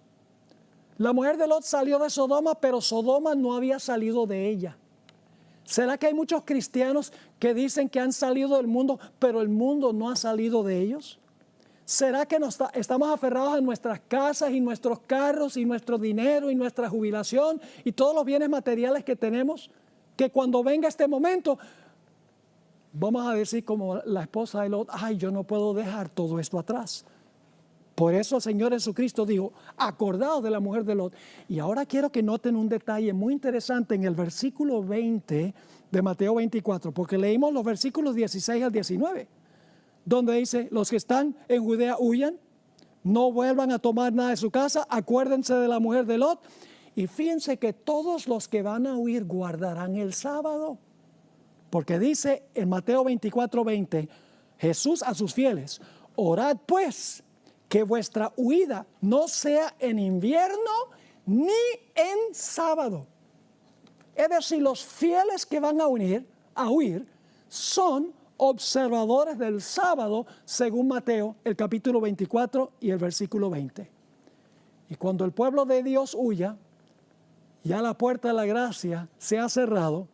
[SPEAKER 1] La mujer de Lot salió de Sodoma, pero Sodoma no había salido de ella. ¿Será que hay muchos cristianos que dicen que han salido del mundo, pero el mundo no ha salido de ellos? ¿Será que estamos aferrados a nuestras casas y nuestros carros y nuestro dinero y nuestra jubilación y todos los bienes materiales que tenemos? Que cuando venga este momento, vamos a decir como la esposa de Lot, ay, yo no puedo dejar todo esto atrás. Por eso el Señor Jesucristo dijo, acordaos de la mujer de Lot. Y ahora quiero que noten un detalle muy interesante en el versículo 20 de Mateo 24, porque leímos los versículos 16 al 19, donde dice, los que están en Judea huyan, no vuelvan a tomar nada de su casa, acuérdense de la mujer de Lot. Y fíjense que todos los que van a huir guardarán el sábado. Porque dice en Mateo 24, 20, Jesús a sus fieles, orad pues, que vuestra huida no sea en invierno ni en sábado. Es decir, los fieles que van a huir son observadores del sábado, según Mateo, el capítulo 24 y el versículo 20. Y cuando el pueblo de Dios huya, ya la puerta de la gracia se ha cerrado,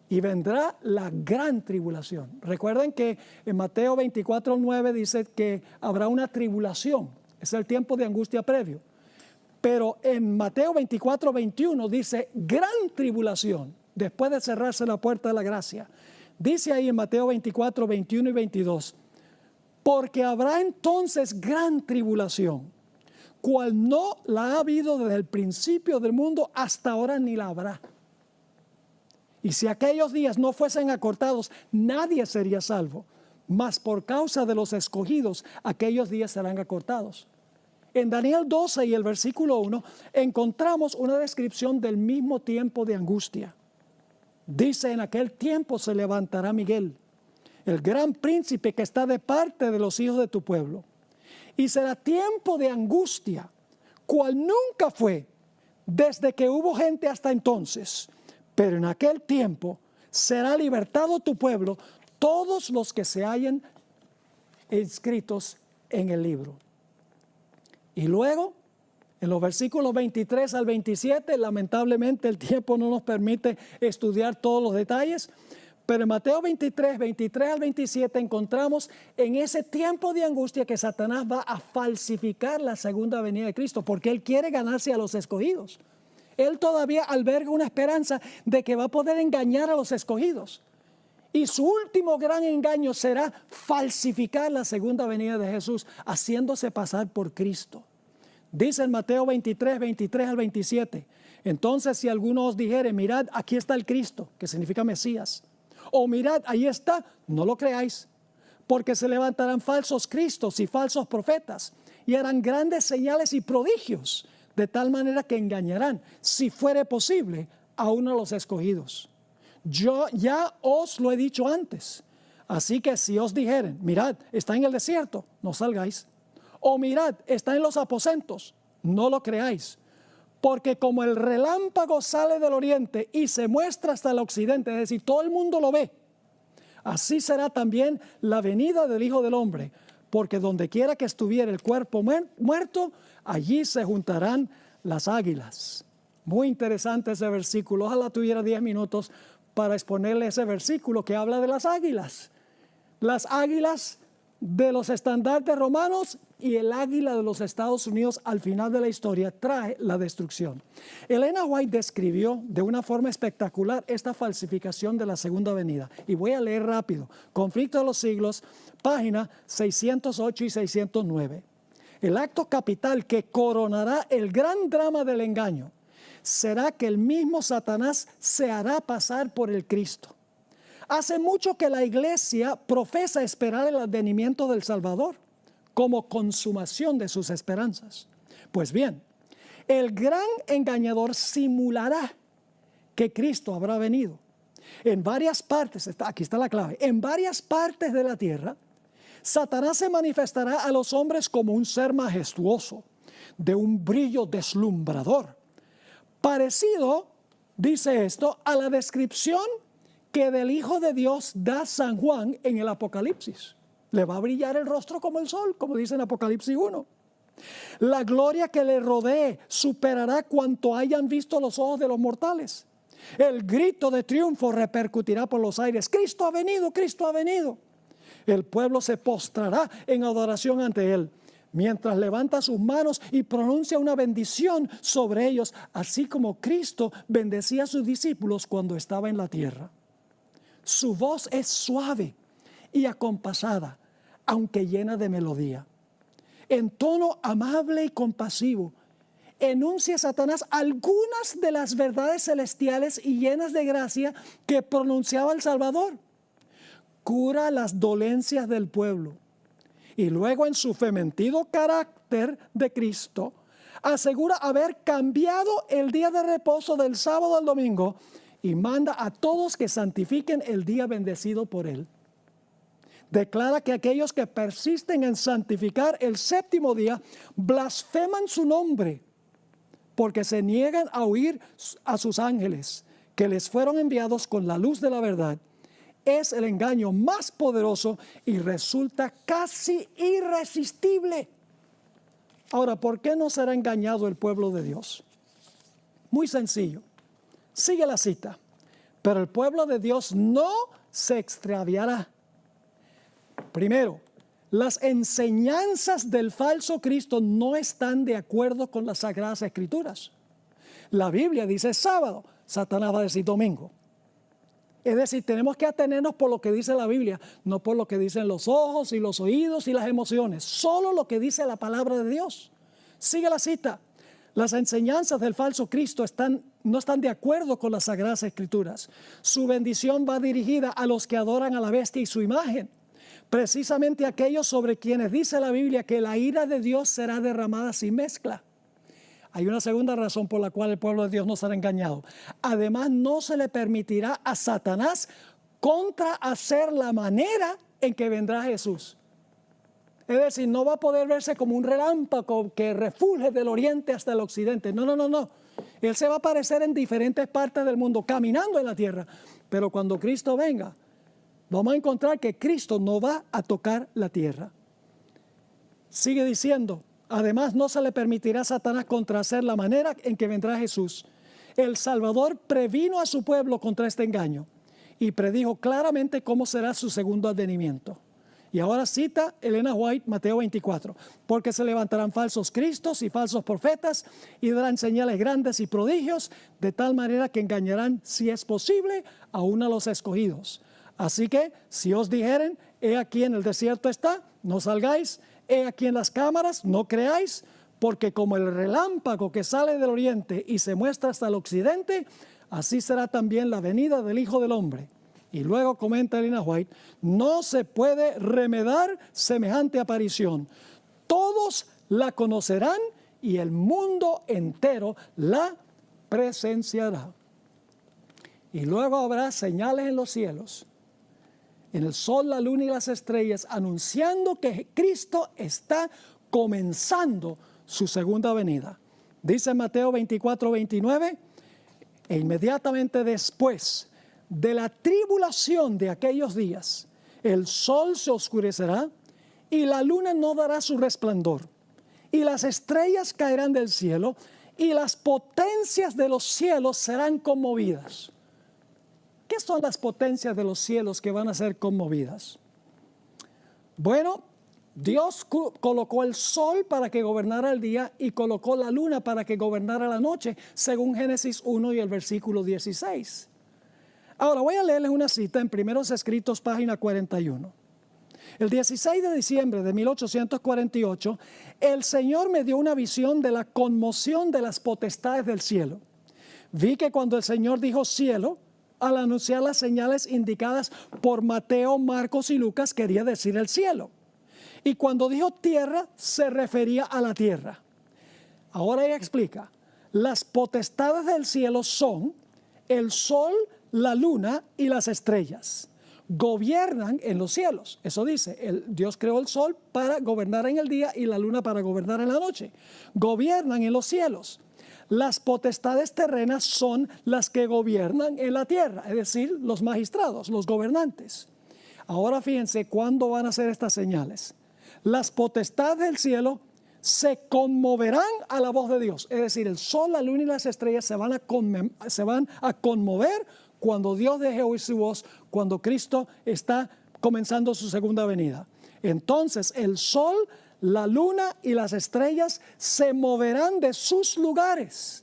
[SPEAKER 1] y vendrá la gran tribulación. Recuerden que en Mateo 24:9 dice que habrá una tribulación. Es el tiempo de angustia previo. Pero en Mateo 24:21 dice gran tribulación, después de cerrarse la puerta de la gracia. Dice ahí en Mateo 24:21 y 22, porque habrá entonces gran tribulación, cual no la ha habido desde el principio del mundo hasta ahora ni la habrá. Y si aquellos días no fuesen acortados, nadie sería salvo. Mas por causa de los escogidos, aquellos días serán acortados. En Daniel 12 y el versículo 1 encontramos una descripción del mismo tiempo de angustia. Dice, en aquel tiempo se levantará Miguel, el gran príncipe que está de parte de los hijos de tu pueblo. Y será tiempo de angustia, cual nunca fue desde que hubo gente hasta entonces. Pero en aquel tiempo será libertado tu pueblo, todos los que se hallen inscritos en el libro. Y luego, en los versículos 23 al 27, lamentablemente el tiempo no nos permite estudiar todos los detalles, pero en Mateo 23 al 27 encontramos en ese tiempo de angustia que Satanás va a falsificar la segunda venida de Cristo, porque él quiere ganarse a los escogidos. Él todavía alberga una esperanza de que va a poder engañar a los escogidos. Y su último gran engaño será falsificar la segunda venida de Jesús, haciéndose pasar por Cristo. Dice en Mateo 23 al 27, entonces si alguno os dijere, mirad, aquí está el Cristo, que significa Mesías, o mirad, ahí está, no lo creáis, porque se levantarán falsos cristos y falsos profetas, y harán grandes señales y prodigios, de tal manera que engañarán, si fuere posible, a uno de los escogidos. Yo ya os lo he dicho antes. Así que si os dijeren, mirad, está en el desierto, no salgáis. O mirad, está en los aposentos, no lo creáis. Porque como el relámpago sale del oriente y se muestra hasta el occidente, es decir, todo el mundo lo ve, así será también la venida del Hijo del Hombre. Porque donde quiera que estuviera el cuerpo muerto, allí se juntarán las águilas. Muy interesante ese versículo. Ojalá tuviera 10 minutos para exponerle ese versículo que habla de las águilas. Las águilas de los estandartes romanos y el águila de los Estados Unidos al final de la historia trae la destrucción. Elena White describió de una forma espectacular esta falsificación de la segunda venida. Y voy a leer rápido. Conflicto de los siglos, página 608 y 609. El acto capital que coronará el gran drama del engaño será que el mismo Satanás se hará pasar por el Cristo. Hace mucho que la iglesia profesa esperar el advenimiento del Salvador como consumación de sus esperanzas. Pues bien, el gran engañador simulará que Cristo habrá venido. En varias partes, aquí está la clave, en varias partes de la tierra, Satanás se manifestará a los hombres como un ser majestuoso, de un brillo deslumbrador, parecido, dice esto, a la descripción que del Hijo de Dios da San Juan en el Apocalipsis. Le va a brillar el rostro como el sol, como dice en Apocalipsis 1. La gloria que le rodee superará cuanto hayan visto los ojos de los mortales. El grito de triunfo repercutirá por los aires. Cristo ha venido, Cristo ha venido. El pueblo se postrará en adoración ante él, mientras levanta sus manos y pronuncia una bendición sobre ellos, así como Cristo bendecía a sus discípulos cuando estaba en la tierra. Su voz es suave y acompasada, aunque llena de melodía. En tono amable y compasivo, enuncia Satanás algunas de las verdades celestiales y llenas de gracia que pronunciaba el Salvador. Cura las dolencias del pueblo. Y luego en su fementido carácter de Cristo, asegura haber cambiado el día de reposo del sábado al domingo y manda a todos que santifiquen el día bendecido por él. Declara que aquellos que persisten en santificar el séptimo día blasfeman su nombre, porque se niegan a oír a sus ángeles, que les fueron enviados con la luz de la verdad. Es el engaño más poderoso y resulta casi irresistible. Ahora, ¿por qué no será engañado el pueblo de Dios? Muy sencillo. Sigue la cita. Pero el pueblo de Dios no se extraviará. Primero, las enseñanzas del falso Cristo no están de acuerdo con las Sagradas Escrituras. La Biblia dice sábado, Satanás va a decir domingo. Es decir, tenemos que atenernos por lo que dice la Biblia, no por lo que dicen los ojos y los oídos y las emociones, solo lo que dice la palabra de Dios. Sigue la cita. Las enseñanzas del falso Cristo no están de acuerdo con las Sagradas Escrituras. Su bendición va dirigida a los que adoran a la bestia y su imagen. Precisamente aquellos sobre quienes dice la Biblia que la ira de Dios será derramada sin mezcla. Hay una segunda razón por la cual el pueblo de Dios no será engañado. Además, no se le permitirá a Satanás contrahacer la manera en que vendrá Jesús. Es decir, no va a poder verse como un relámpago que refulge del oriente hasta el occidente. No. Él se va a aparecer en diferentes partes del mundo, caminando en la tierra. Pero cuando Cristo venga, vamos a encontrar que Cristo no va a tocar la tierra. Sigue diciendo, además no se le permitirá a Satanás contrahacer la manera en que vendrá Jesús. El Salvador previno a su pueblo contra este engaño y predijo claramente cómo será su segundo advenimiento. Y ahora cita Elena White, Mateo 24, porque se levantarán falsos cristos y falsos profetas y darán señales grandes y prodigios, de tal manera que engañarán, si es posible, aún a los escogidos. Así que, si os dijeren, he aquí en el desierto está, no salgáis, he aquí en las cámaras, no creáis, porque como el relámpago que sale del oriente y se muestra hasta el occidente, así será también la venida del Hijo del Hombre. Y luego comenta Elena White, no se puede remedar semejante aparición. Todos la conocerán y el mundo entero la presenciará. Y luego habrá señales en los cielos, en el sol, la luna y las estrellas, anunciando que Cristo está comenzando su segunda venida. Dice Mateo 24, 29, e inmediatamente después de la tribulación de aquellos días, el sol se oscurecerá y la luna no dará su resplandor, y las estrellas caerán del cielo y las potencias de los cielos serán conmovidas. ¿Qué son las potencias de los cielos que van a ser conmovidas? Bueno, Dios colocó el sol para que gobernara el día y colocó la luna para que gobernara la noche, según Génesis 1 y el versículo 16. Ahora voy a leerles una cita en Primeros Escritos, página 41. El 16 de diciembre de 1848, el Señor me dio una visión de la conmoción de las potestades del cielo. Vi que cuando el Señor dijo cielo, al anunciar las señales indicadas por Mateo, Marcos y Lucas, quería decir el cielo. Y cuando dijo tierra, se refería a la tierra. Ahora ella explica, las potestades del cielo son el sol, la luna y las estrellas. Gobiernan en los cielos. Eso dice, Dios creó el sol para gobernar en el día y la luna para gobernar en la noche. Gobiernan en los cielos. Las potestades terrenas son las que gobiernan en la tierra, es decir, los magistrados, los gobernantes. Ahora fíjense cuándo van a ser estas señales. Las potestades del cielo se conmoverán a la voz de Dios. Es decir, el sol, la luna y las estrellas se van a conmover cuando Dios deje oír su voz, cuando Cristo está comenzando su segunda venida. Entonces el sol, la luna y las estrellas se moverán de sus lugares.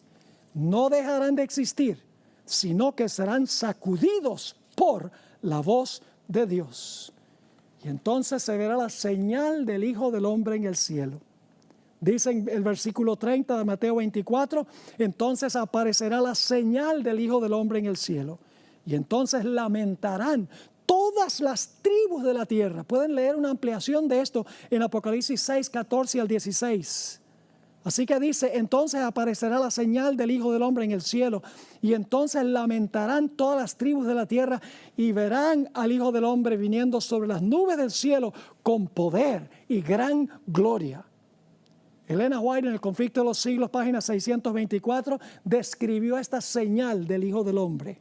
[SPEAKER 1] No dejarán de existir, sino que serán sacudidos por la voz de Dios. Y entonces se verá la señal del Hijo del Hombre en el cielo. Dice en el versículo 30 de Mateo 24, entonces aparecerá la señal del Hijo del Hombre en el cielo. Y entonces lamentarán todas las tribus de la tierra. Pueden leer una ampliación de esto en Apocalipsis 6, 14 al 16. Así que dice, entonces aparecerá la señal del Hijo del Hombre en el cielo. Y entonces lamentarán todas las tribus de la tierra y verán al Hijo del Hombre viniendo sobre las nubes del cielo con poder y gran gloria. Elena White en El Conflicto de los Siglos, página 624, describió esta señal del Hijo del Hombre.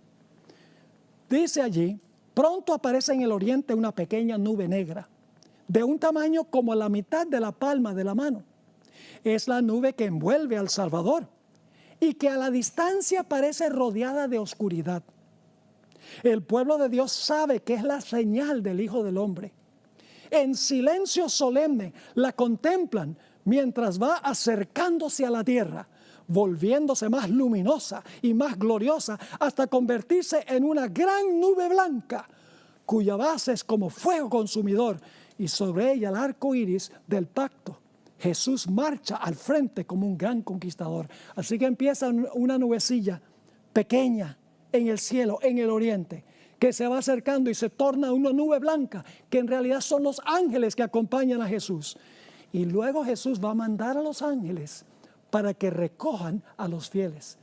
[SPEAKER 1] Dice allí, pronto aparece en el oriente una pequeña nube negra, de un tamaño como la mitad de la palma de la mano. Es la nube que envuelve al Salvador y que a la distancia parece rodeada de oscuridad. El pueblo de Dios sabe que es la señal del Hijo del Hombre. En silencio solemne la contemplan mientras va acercándose a la tierra, volviéndose más luminosa y más gloriosa hasta convertirse en una gran nube blanca, cuya base es como fuego consumidor y sobre ella el arco iris del pacto. Jesús marcha al frente como un gran conquistador. Así que empieza una nubecilla pequeña en el cielo, en el oriente, que se va acercando y se torna una nube blanca, que en realidad son los ángeles que acompañan a Jesús. Y luego Jesús va a mandar a los ángeles para que recojan a los fieles.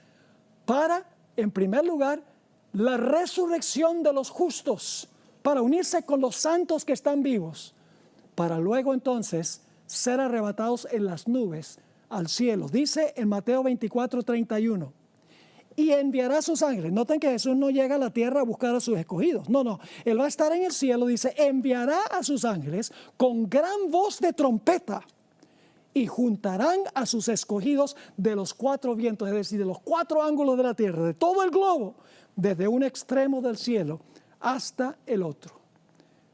[SPEAKER 1] Para, en primer lugar, la resurrección de los justos, para unirse con los santos que están vivos, para luego entonces ser arrebatados en las nubes al cielo. Dice en Mateo 24:31, y enviará a sus ángeles. Noten que Jesús no llega a la tierra a buscar a sus escogidos. No. Él va a estar en el cielo, dice, enviará a sus ángeles con gran voz de trompeta y juntarán a sus escogidos de los cuatro vientos, es decir, de los cuatro ángulos de la tierra, de todo el globo, desde un extremo del cielo hasta el otro.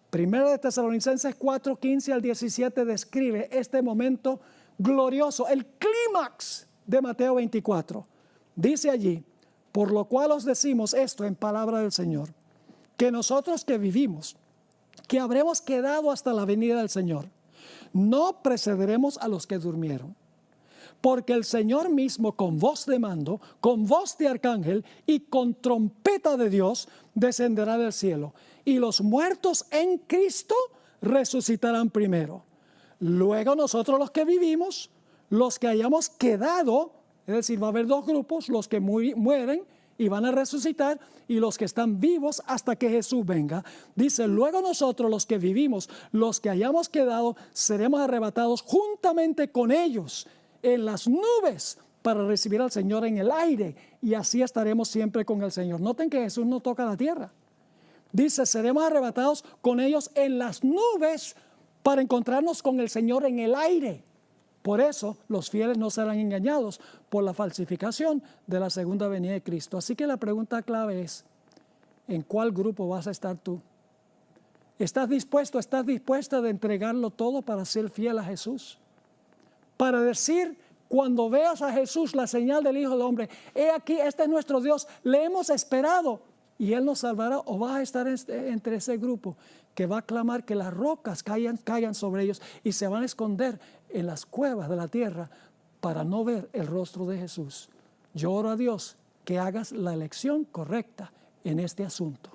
[SPEAKER 1] Primera de Tesalonicenses 4:15 al 17 describe este momento glorioso, el clímax de Mateo 24. Dice allí, por lo cual os decimos esto en palabra del Señor, que nosotros que vivimos, que habremos quedado hasta la venida del Señor, no precederemos a los que durmieron. Porque el Señor mismo con voz de mando, con voz de arcángel y con trompeta de Dios descenderá del cielo. Y los muertos en Cristo resucitarán primero. Luego nosotros los que vivimos, los que hayamos quedado, es decir, va a haber dos grupos, los que mueren y van a resucitar y los que están vivos hasta que Jesús venga. Dice, luego nosotros los que vivimos, los que hayamos quedado, seremos arrebatados juntamente con ellos en las nubes para recibir al Señor en el aire y así estaremos siempre con el Señor. Noten que Jesús no toca la tierra. Dice, seremos arrebatados con ellos en las nubes para encontrarnos con el Señor en el aire. Por eso los fieles no serán engañados por la falsificación de la segunda venida de Cristo. Así que la pregunta clave es, ¿en cuál grupo vas a estar tú? ¿Estás dispuesto, estás dispuesta de entregarlo todo para ser fiel a Jesús? Para decir, cuando veas a Jesús, la señal del Hijo del Hombre, he aquí, este es nuestro Dios, le hemos esperado y Él nos salvará. ¿O vas a estar entre ese grupo que va a clamar que las rocas caigan sobre ellos y se van a esconder en las cuevas de la tierra para no ver el rostro de Jesús? Yo oro a Dios que hagas la elección correcta en este asunto.